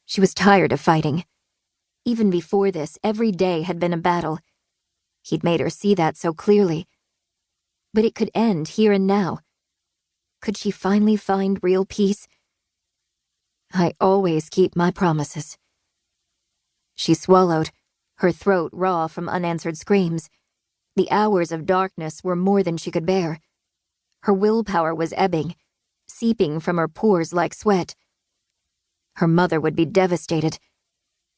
She was tired of fighting. Even before this, every day had been a battle. He'd made her see that so clearly. But it could end here and now. Could she finally find real peace? I always keep my promises. She swallowed, her throat raw from unanswered screams. The hours of darkness were more than she could bear. Her willpower was ebbing, seeping from her pores like sweat. Her mother would be devastated,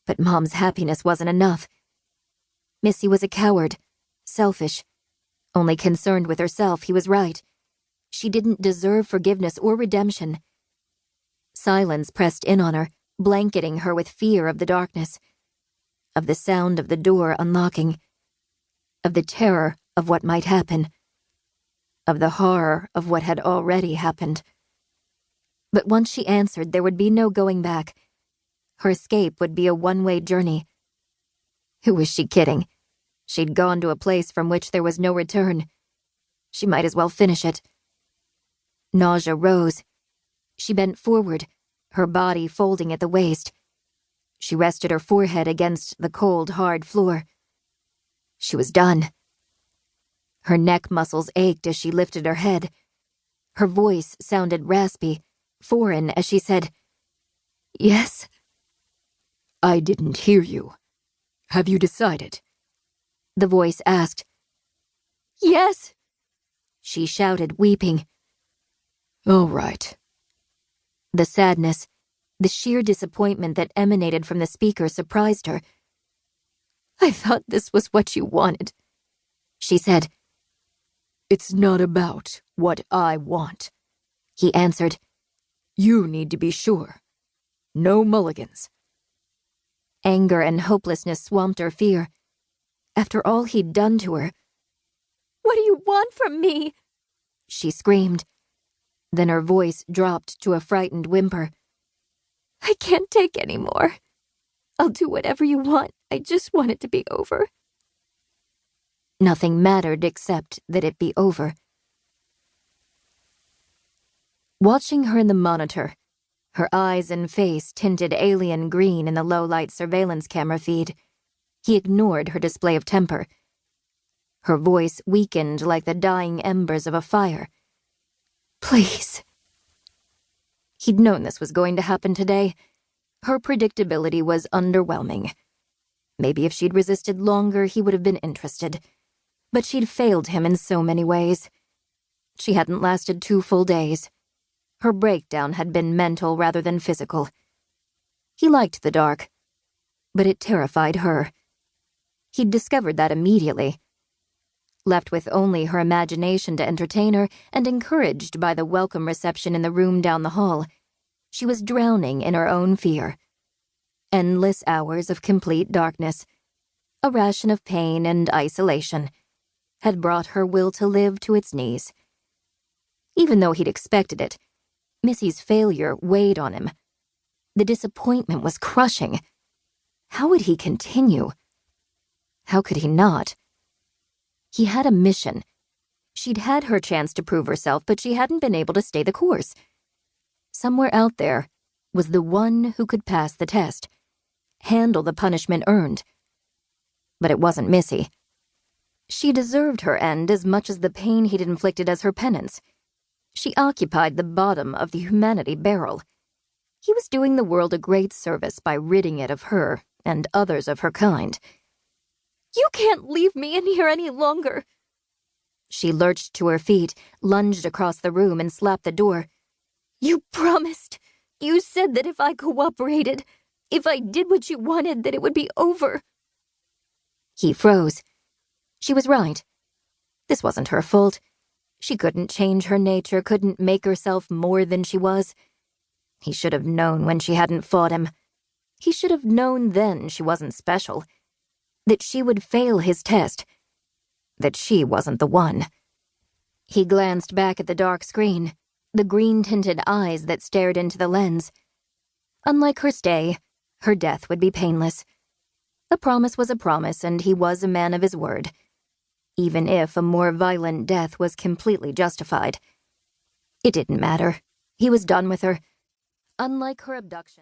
but Mom's happiness wasn't enough. Missy was a coward, selfish. Only concerned with herself, he was right. She didn't deserve forgiveness or redemption. Silence pressed in on her, blanketing her with fear of the darkness, of the sound of the door unlocking, of the terror of what might happen, of the horror of what had already happened. But once she answered, there would be no going back. Her escape would be a one-way journey. Who was she kidding? She'd gone to a place from which there was no return. She might as well finish it. Nausea rose. She bent forward, her body folding at the waist. She rested her forehead against the cold, hard floor. She was done. Her neck muscles ached as she lifted her head. Her voice sounded raspy, foreign as she said, "Yes?" "I didn't hear you. Have you decided?" The voice asked. "Yes!" she shouted, weeping. "All right." The sadness, the sheer disappointment that emanated from the speaker surprised her. "I thought this was what you wanted," she said. "It's not about what I want," he answered. "You need to be sure. No mulligans." Anger and hopelessness swamped her fear. After all he'd done to her. "What do you want from me?" she screamed. Then her voice dropped to a frightened whimper. "I can't take any more. I'll do whatever you want. I just want it to be over." Nothing mattered except that it be over. Watching her in the monitor, her eyes and face tinted alien green in the low-light surveillance camera feed, he ignored her display of temper. Her voice weakened like the dying embers of a fire. "Please." He'd known this was going to happen today. Her predictability was underwhelming. Maybe if she'd resisted longer, he would have been interested. But she'd failed him in so many ways. She hadn't lasted 2 full days. Her breakdown had been mental rather than physical. He liked the dark, but it terrified her. He'd discovered that immediately. Left with only her imagination to entertain her, and encouraged by the welcome reception in the room down the hall, she was drowning in her own fear. Endless hours of complete darkness, a ration of pain and isolation, had brought her will to live to its knees. Even though he'd expected it, Missy's failure weighed on him. The disappointment was crushing. How would he continue? How could he not? He had a mission. She'd had her chance to prove herself, but she hadn't been able to stay the course. Somewhere out there was the one who could pass the test, handle the punishment earned. But it wasn't Missy. She deserved her end as much as the pain he'd inflicted as her penance. She occupied the bottom of the humanity barrel. He was doing the world a great service by ridding it of her and others of her kind. "You can't leave me in here any longer." She lurched to her feet, lunged across the room, and slapped the door. "You promised. You said that if I cooperated, if I did what you wanted, that it would be over." He froze. She was right. This wasn't her fault. She couldn't change her nature, couldn't make herself more than she was. He should have known when she hadn't fought him. He should have known then she wasn't special. That she would fail his test. That she wasn't the one. He glanced back at the dark screen, the green-tinted eyes that stared into the lens. Unlike her stay, her death would be painless. A promise was a promise, and he was a man of his word. Even if a more violent death was completely justified. It didn't matter. He was done with her. Unlike her abduction.